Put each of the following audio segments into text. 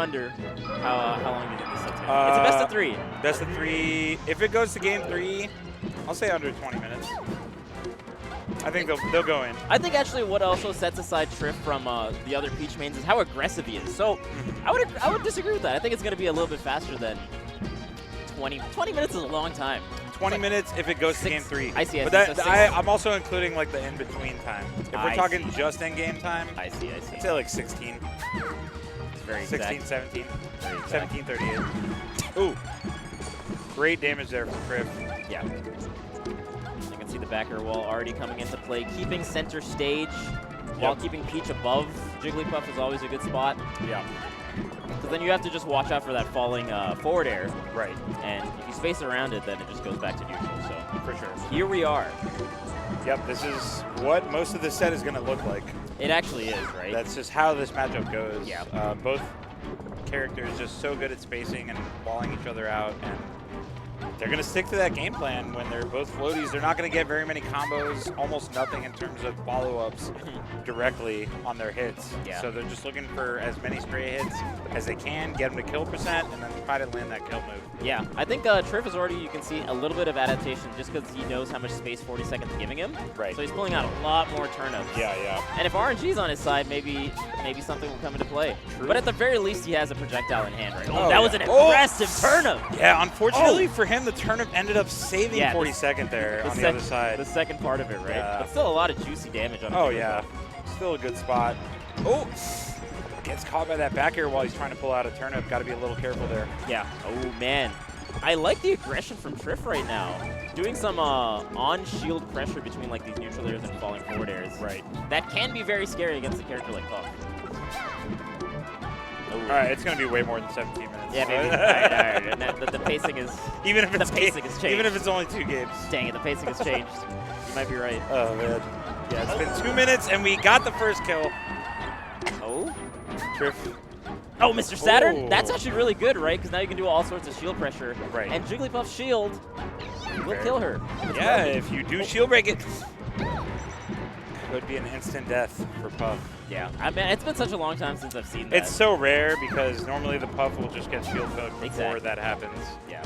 over/under? How long do you think this set's going to be? It's a best of 3. Best of 3. If it goes to game 3, I'll say under 20 minutes. I think they'll go in. I think actually what also sets aside Trif from the other Peach mains is how aggressive he is. So I would disagree with that. I think it's going to be a little bit faster than 20. 20 minutes is a long time. 20 minutes if it goes to game 3. I see. But so I'm also including like the in-between time. If we're talking just in-game time, I see. I'd say like 16. It's very 16, exact. 17. 17, 38. Ooh. Great damage there from Trif. Yeah. You can see the backer wall already coming into play, keeping center stage while keeping Peach above Jigglypuff is always a good spot. Yeah. Because then you have to just watch out for that falling forward air. Right. And if you space around it, then it just goes back to neutral. So for sure. Here we are. Yep, this is what most of the set is going to look like. It actually is, right? That's just how this matchup goes. Yeah. Both characters just so good at spacing and balling each other out, and they're going to stick to that game plan when they're both floaties. They're not going to get very many combos, almost nothing in terms of follow-ups directly on their hits. Yeah. So they're just looking for as many stray hits as they can, get them to kill percent, and then try to land that kill move. Yeah, I think Trif is already, you can see a little bit of adaptation just because he knows how much space 40 seconds is giving him. Right. So he's pulling out a lot more turnips. Yeah, yeah. And if RNG's on his side, maybe something will come into play. True. But at the very least, he has a projectile in hand right now. Oh, that was an aggressive turnip. Yeah, unfortunately for him, the turnip ended up saving 42nd there on the other side. The second part of it, right? Yeah. But still a lot of juicy damage on him. Oh, yeah. Still a good spot. Oh! Gets caught by that back air while he's trying to pull out a turnip. Got to be a little careful there. Yeah. Oh, man. I like the aggression from Trif right now. Doing some on-shield pressure between like these neutral airs and falling forward airs. Right. That can be very scary against a character like Puff. All right, it's going to be way more than 17 minutes. Yeah, maybe. All right. And the pacing is even if it's the pacing has changed. Even if it's only 2 games. Dang it, the pacing has changed. You might be right. Oh man. Yeah, it's been 2 minutes and we got the first kill. Oh. Trif. Oh, Mr. Saturn? Oh. That's actually really good, right? Because now you can do all sorts of shield pressure. Right. And Jigglypuff's shield will kill her. Yeah, if you do shield break it, could be an instant death for Puff. Yeah, I mean, it's been such a long time since I've seen that. It's so rare because normally the Puff will just get shield hooked before that happens. Yeah.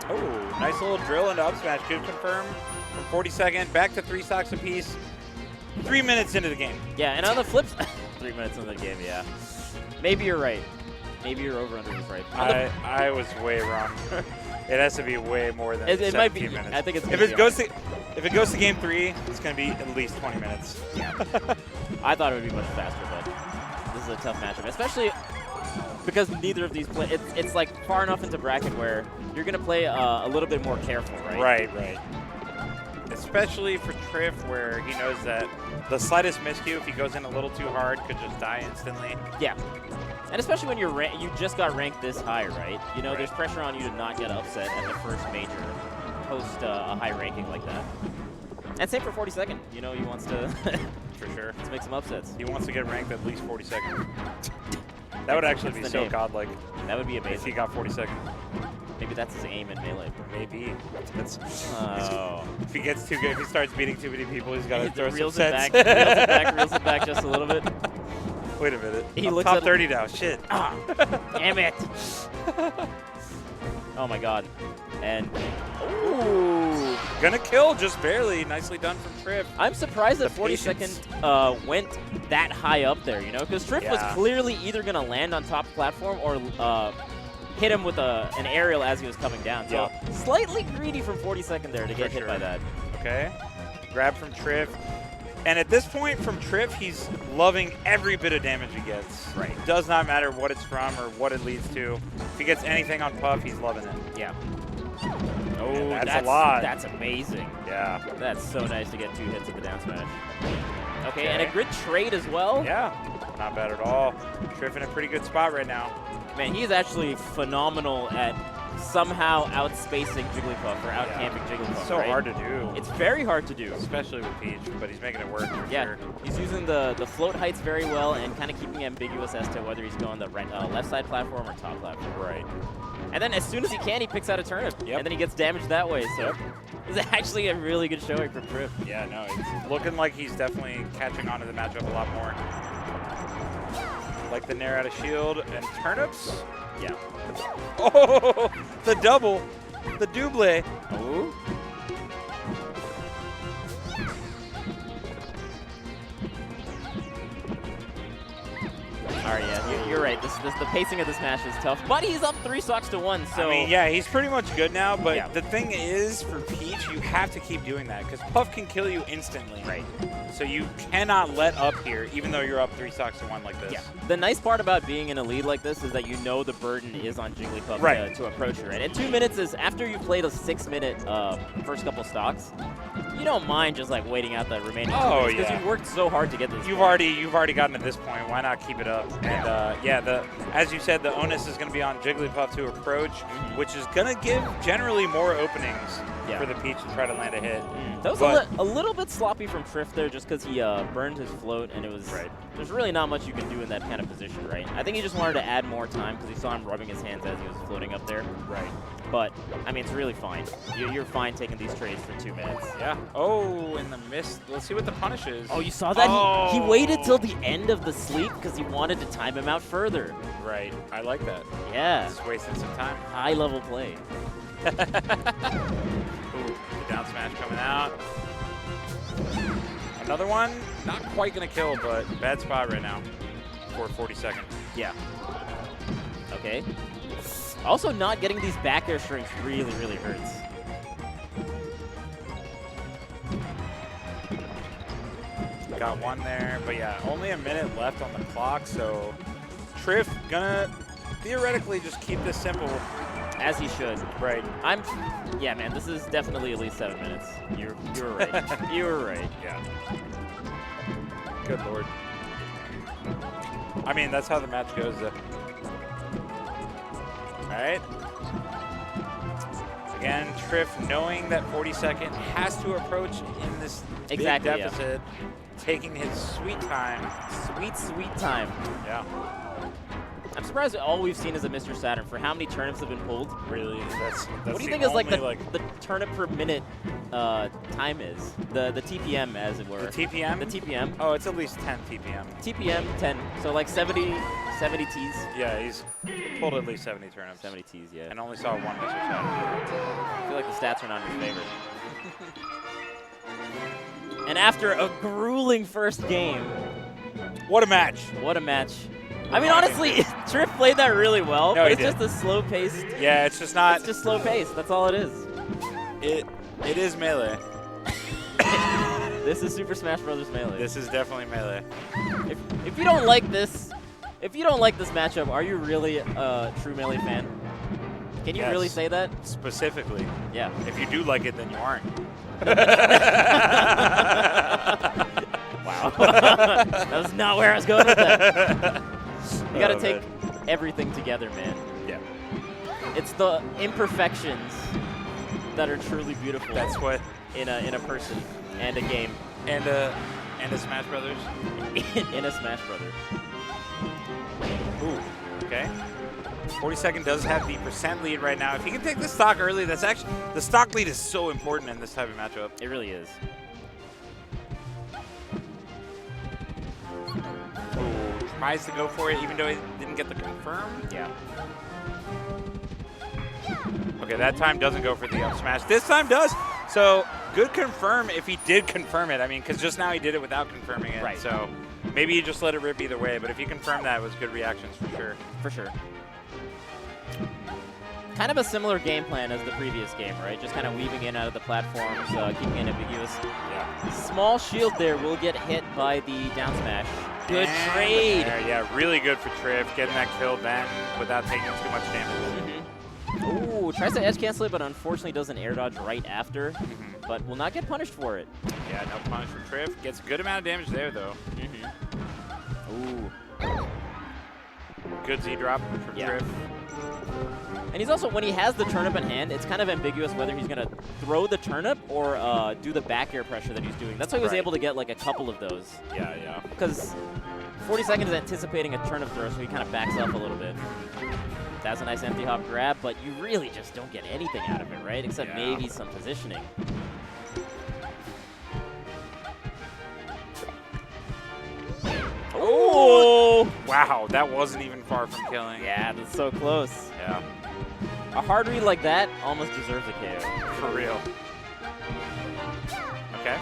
Oh, nice little drill into up smash. Good confirm from 42nd. Back to 3 stocks apiece. 3 minutes into the game. Yeah, and on the flip side, 3 minutes into the game, yeah. Maybe you're right. Maybe your over-under was right. I was way wrong. It has to be way more than it 17 might be, minutes. I think it's if it goes to game 3, it's going to be at least 20 minutes. Yeah. I thought it would be much faster, but this is a tough matchup, especially because neither of these play. It's like far enough into bracket where you're going to play a little bit more careful, right? Right. Especially for Trif, where he knows that the slightest miscue, if he goes in a little too hard, could just die instantly. Yeah. And especially when you just got ranked this high, right? You know, there's pressure on you to not get upset at the first major post a high ranking like that. And same for 42nd. You know, he wants to for sure to make some upsets. He wants to get ranked at least 42nd. That would actually be so godlike. That would be amazing. If he got 42nd. Maybe that's his aim in Melee. Maybe. Oh. If he gets too good, if he starts beating too many people, he's got to throw reels some it sets. back, reels it back just a little bit. Wait a minute. He I'm looks top at 30 now. Shit. Ah, damn it. Oh my god. And ooh, gonna kill just barely. Nicely done from Trif. I'm surprised that 42nd went that high up there, you know, because Trif was clearly either gonna land on top platform or hit him with an aerial as he was coming down. So slightly greedy from 42nd there to get hit by that. Okay. Grab from Trif. And at this point from Trif, he's loving every bit of damage he gets. Right. Does not matter what it's from or what it leads to. If he gets anything on Puff, he's loving it. Yeah. Oh, that's a lot. That's amazing. Yeah. That's so nice to get 2 hits at the down smash. Okay, and a grid trade as well. Yeah. Not bad at all. Trif in a pretty good spot right now. Man, he's actually phenomenal at somehow outspacing Jigglypuff or out-camping Jigglypuff. It's so hard to do. It's very hard to do. Especially with Peach, but he's making it work for sure. He's using the float heights very well and kind of keeping it ambiguous as to whether he's going the left side platform or top platform. Right. And then as soon as he can, he picks out a turnip. And then he gets damaged that way. So It's actually a really good showing from Trif. Yeah, no, it's looking like he's definitely catching on to the matchup a lot more. Like the nair out of shield and turnips. Yeah. Oh, the double, the double. Ooh. All right, yeah, you're right. The pacing of this match is tough, but he's up 3 stocks to 1. So I mean, yeah, he's pretty much good now. But the thing is, for Peach, you have to keep doing that because Puff can kill you instantly. Right. So you cannot let up here, even though you're up 3 stocks to 1 like this. Yeah. The nice part about being in a lead like this is that you know the burden is on Jigglypuff to approach her. And 2 minutes is after you've played a 6-minute first couple stocks. You don't mind just like waiting out the remaining 2 minutes because you've worked so hard to get this. You've already gotten to this point. Why not keep it up? And yeah, as you said, the onus is going to be on Jigglypuff to approach, which is going to give generally more openings for the Peach to try to land a hit. That was a little bit sloppy from Trif there, just because he burned his float, and it was there's really not much you can do in that kind of position, right? I think he just wanted to add more time because he saw him rubbing his hands as he was floating up there. Right. But, I mean, it's really fine. You're fine taking these trades for 2 minutes. Yeah. Oh, in the mist. Let's see what the punish is. Oh, you saw that? Oh. He waited till the end of the sleep because he wanted to time him out further. Right. I like that. Yeah. Just wasting some time. High-level play. Ooh, the down smash coming out. Another one. Not quite going to kill, but bad spot right now for 40 seconds. Yeah. Okay. Also, not getting these back air strings really, really hurts. Got one there, but yeah, only a minute left on the clock, so Trif gonna theoretically just keep this simple. As he should. Right. Yeah, man, this is definitely at least 7 minutes. You were right. You were right. Yeah. Good lord. I mean, that's how the match goes, though. All right. Again, Trif knowing that 42nd has to approach in this big deficit, taking his sweet time. Sweet, sweet time. Yeah. I'm surprised all we've seen is a Mr. Saturn for how many turnips have been pulled. Really? That's what do you think is like the turnip per minute time is? The TPM, as it were. The TPM? The TPM. Oh, it's at least 10 TPM. TPM, 10. So like 70 Ts. Yeah, he's pulled at least 70 turnips. 70 Ts, yeah. And only saw 1 Mr. Saturn. I feel like the stats are not in his favor. And after a grueling first game. What a match. What a match. I mean, honestly, Trif played that really well, no, but it's just a slow-paced. Yeah, it's just not. It's just slow-paced. That's all it is. It is Melee. This is Super Smash Bros. Melee. This is definitely Melee. If you don't like this, matchup, are you really a true Melee fan? Can you really say that? Specifically. Yeah. If you do like it, then you aren't. Wow. That was not where I was going with that. You gotta take everything together, man. Yeah. It's the imperfections that are truly beautiful. That's what in a person and a game and a Smash Brothers. in a Smash Brothers. Ooh. Okay. 42nd does have the percent lead right now. If he can take the stock early, that's actually the stock lead is so important in this type of matchup. It really is. Tries to go for it, even though he didn't get the confirm. Yeah. Okay, that time doesn't go for the up smash. This time does. So good confirm if he did confirm it. I mean, because just now he did it without confirming it. Right. So maybe he just let it rip either way. But if he confirmed that, it was good reactions for sure. For sure. Kind of a similar game plan as the previous game, right? Just kind of weaving in out of the platforms, keeping it ambiguous. Yeah. Small shield there will get hit by the down smash. Good trade. Yeah, really good for Trif, getting that kill then without taking too much damage. Ooh, tries to edge cancel it, but unfortunately does an air dodge right after, but will not get punished for it. Yeah, no punish for Trif. Gets a good amount of damage there, though. Ooh. Good Z drop from Trif. And he's also, when he has the turnip in hand, it's kind of ambiguous whether he's going to throw the turnip or do the back air pressure that he's doing. That's why he was able to get like a couple of those. Yeah, yeah. Because 42nd is anticipating a turnip throw, so he kind of backs up a little bit. That's a nice empty hop grab, but you really just don't get anything out of it, right? Except maybe some positioning. Wow, that wasn't even far from killing. Yeah, that's so close. Yeah. A hard read like that almost deserves a KO. For real. Okay.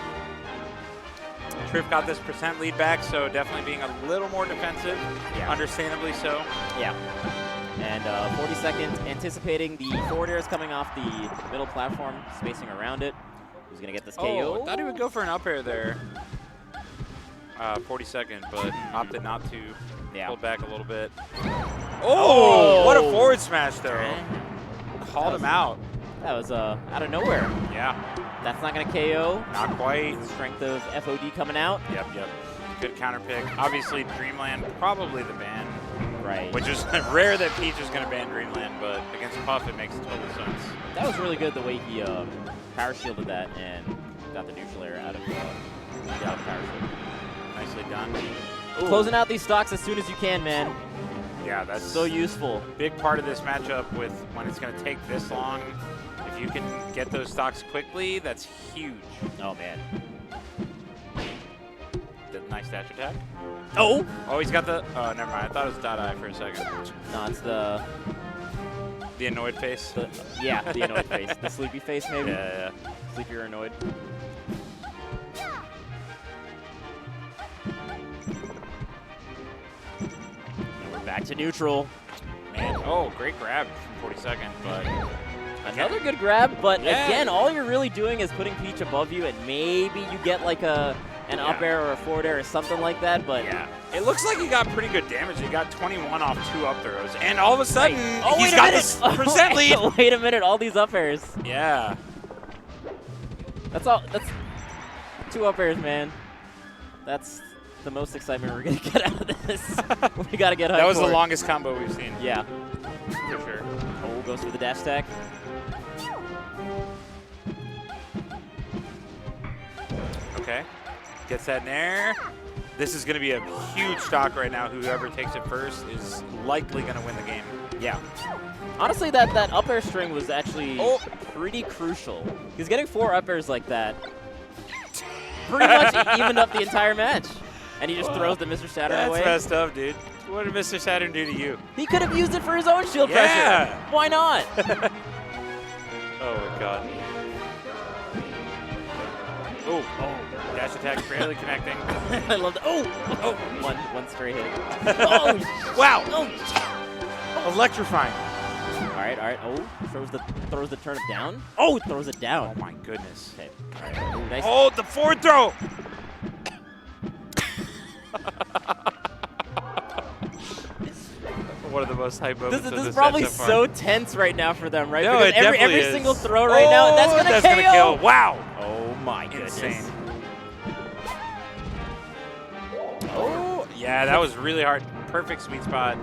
Trif got this % lead back, so definitely being a little more defensive. Yeah. Understandably so. Yeah. And 40 seconds, anticipating the forward airs coming off the middle platform, spacing around it. Who's going to get this KO? I thought he would go for an up air there. 42nd, but opted not to. Yeah. Pulled back a little bit. Oh, what a forward smash, though. Called him out. That was out of nowhere. Yeah. That's not going to KO. Not quite. Strength of FOD coming out. Yep. Good counter pick. Obviously, Dreamland, probably the ban. Right. Which is rare that Peach is going to ban Dreamland, but against Puff, it makes total sense. That was really good the way he power shielded that and got the neutral air out of the power shield. Nicely done. Ooh. Closing out these stocks as soon as you can, man. Yeah, that's so useful. Big part of this matchup with when it's going to take this long. If you can get those stocks quickly, that's huge. Oh, man. Nice dash attack. Oh! Oh, he's got the... Oh, never mind. I thought it was dot eye for a second. No, it's the... The annoyed face? Yeah, the annoyed face. The sleepy face, maybe? Yeah. Sleepy or annoyed. And we're back to neutral. Man, oh, great grab from 42nd, but... Another good grab, but again, all you're really doing is putting Peach above you, and maybe you get like an up air or a forward air or something like that, but... Yeah. It looks like he got pretty good damage. He got 21 off 2 up throws, and all of a sudden, he's got this % lead. Wait a minute, all these up airs. Yeah. That's all. That's 2 up airs, man. That's the most excitement we're going to get out of this. We got to get high. That was the longest combo we've seen. Yeah. For sure. Oh, goes for the dash attack. Okay. Gets that in air. This is going to be a huge stock right now. Whoever takes it first is likely going to win the game. Yeah. Honestly, that up air string was actually pretty crucial. Because getting 4 up airs like that pretty much evened up the entire match. And he just throws the Mr. Saturn away. That's messed up, dude. What did Mr. Saturn do to you? He could have used it for his own shield pressure. Why not? Oh, my God. Oh, dash attack barely connecting. I love that. One straight hit. Oh, wow. Oh. Electrifying. All right. Oh, throws the turnip down. Oh, throws it down. Oh, my goodness. Okay. All right. Ooh, nice. Oh, the forward throw. One of the most hype moments of this is probably so tense right now for them, right? No, because it every is. single throw right now, that's gonna kill. Wow. Oh my goodness. Insane. Oh, yeah, that was really hard. Perfect sweet spot.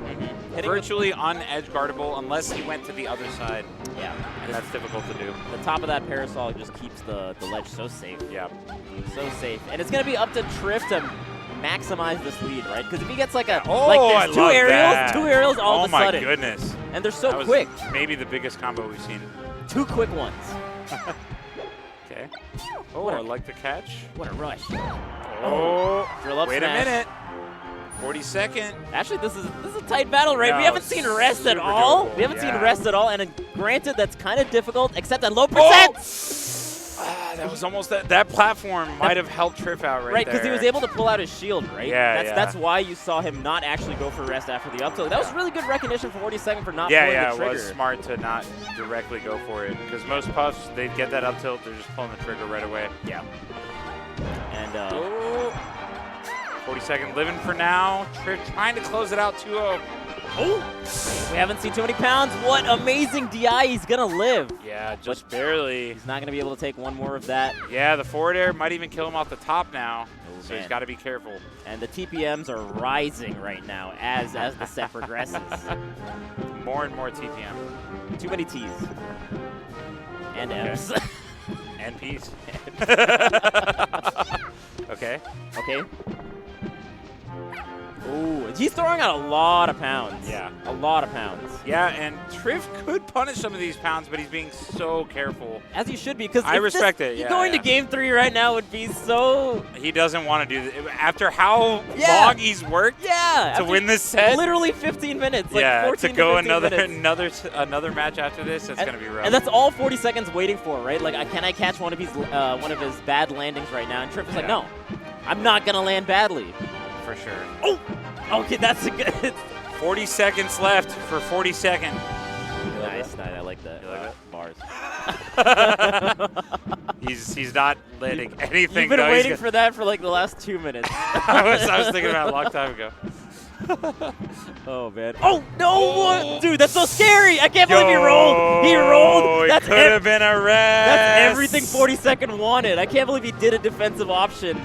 Virtually un-edge guardable unless he went to the other side. Yeah. And that's difficult to do. The top of that parasol just keeps the ledge so safe. Yeah. So safe. And it's going to be up to Trif to maximize this lead, right? Because if he gets like a there's 2 aerials all of a sudden. Oh my goodness. And they're so quick. Maybe the biggest combo we've seen. 2 quick ones. Okay. Oh, I like the catch. What a rush. Oh, drill up wait smash. a minute. 42nd. Actually, this is a tight battle, right? No, we haven't seen rest at all. doable. We haven't seen rest at all, and granted, that's kind of difficult, except at low percent. That was almost that platform might have helped Trif out right because he was able to pull out his shield, right? Yeah, That's why you saw him not actually go for rest after the up tilt. That was really good recognition for 42nd for not pulling the trigger. Yeah, it was smart to not directly go for it because most puffs, they'd get that up tilt, they're just pulling the trigger right away. Yeah. And 42nd living for now. Trif trying to close it out 2-0. Oh! We haven't seen too many pounds. What amazing DI. He's going to live. Yeah, just barely. He's not going to be able to take one more of that. Yeah, the forward air might even kill him off the top now. So he's got to be careful. And the TPMs are rising right now as the set progresses. More and more TPM. Too many T's. And M's. And P's. Okay. Okay. Ooh, He's throwing out a lot of pounds. Yeah. A lot of pounds. Yeah, and Trif could punish some of these pounds, but he's being so careful. As he should be, because I respect it. Yeah, going to Game 3 right now would be so... He doesn't want to do this. After how Yeah. long he's worked to win this set. Literally 15 minutes. Like yeah, 14 to go to 15 minutes. another match after this, it's going to be rough. And that's all 40 seconds waiting for, right? Like, can I catch one of his bad landings right now? And Trif is like, no, I'm not going to land badly. For sure. Oh! Okay, that's a good... 40 seconds left for 40 seconds. Nice. I like that. You like Bars. he's not letting anything go. You've been go. waiting for that for like the last 2 minutes. I was thinking about it a long time ago. Oh, man. Oh, no! Dude, that's so scary! I can't believe he rolled! He rolled! It could have been a rest! That's everything 42nd wanted. I can't believe he did a defensive option.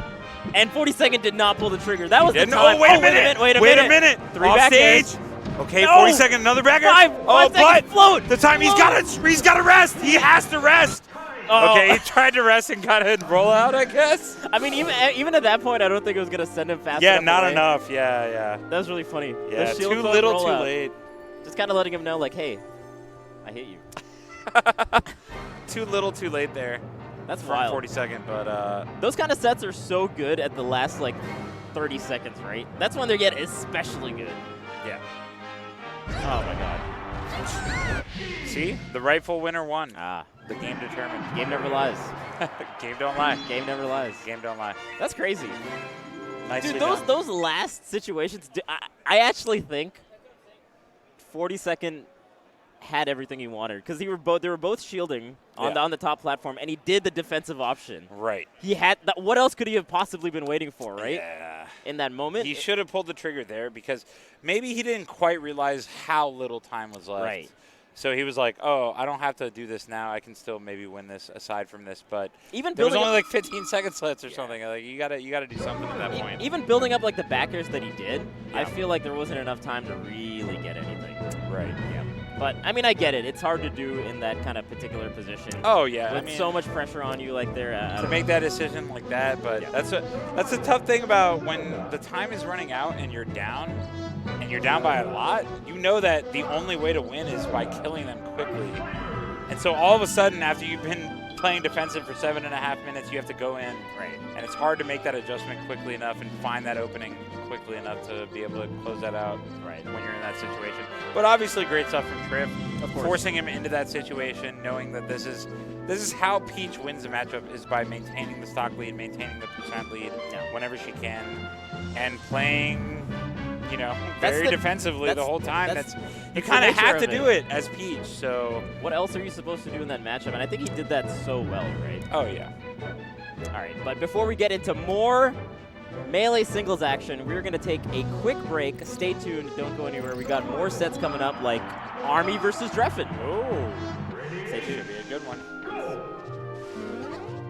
And 42nd did not pull the trigger. That was the time. Oh, wait a minute! Wait a minute! 3 off stage! Okay, No. 42nd, another back air. 5 seconds, float! The time he's got to rest! He has to rest! Oh. Okay, he tried to rest and got a roll out, I guess. I mean, even at that point, I don't think it was going to send him fast enough. Yeah, not away. enough. Yeah. That was really funny. Yeah, The shield too code little, too rollout. late. Just kind of letting him know, like, hey, I hit you. Too little, too late there. That's from wild. 42nd, but those kind of sets are so good at the last, like, 30 seconds, right? That's when they get especially good. yeah. Oh, my God. See? The rightful winner won. Ah. The game determined. Game never lies. Game don't lie. Game never lies. Game don't lie. That's crazy. Nicely Dude, done. those last situations, I actually think 42nd had everything he wanted because they were both shielding on the top platform, and he did the defensive option. Right. He had what else could he have possibly been waiting for, right? Yeah. In that moment, He should have pulled the trigger there because maybe he didn't quite realize how little time was left. Right. So he was like, "Oh, I don't have to do this now. I can still maybe win this aside from this." But even there was building only up, like 15 seconds left or something. Like you gotta do something at that point. even building up like the backers that he did, Yeah. I feel like there wasn't enough time to really get anything. Right. Yeah. But I mean, I get it. It's hard to do in that kind of particular position. Oh yeah. With I mean, so much pressure on you, like there. to make that decision like that, but that's a tough thing about when the time is running out and you're down by a lot. You know that the only way to win is by killing them quickly. And so all of a sudden, after you've been playing defensive for 7.5 minutes, you have to go in. Right. And it's hard to make that adjustment quickly enough and find that opening quickly enough to be able to close that out Right. when you're in that situation. But obviously great stuff from Trif, Of course. forcing him into that situation, knowing that this is how Peach wins the matchup, is by maintaining the stock lead, maintaining the percent lead whenever she can, and playing, very defensively the whole time. You kind of have to do it as Peach. So what else are you supposed to do in that matchup? And I think he did that so well, right? oh yeah. All right, but before we get into more Melee singles action, we're going to take a quick break. Stay tuned. Don't go anywhere. We got more sets coming up like Army versus Dreffen. Oh, Stay tuned. should be a good one.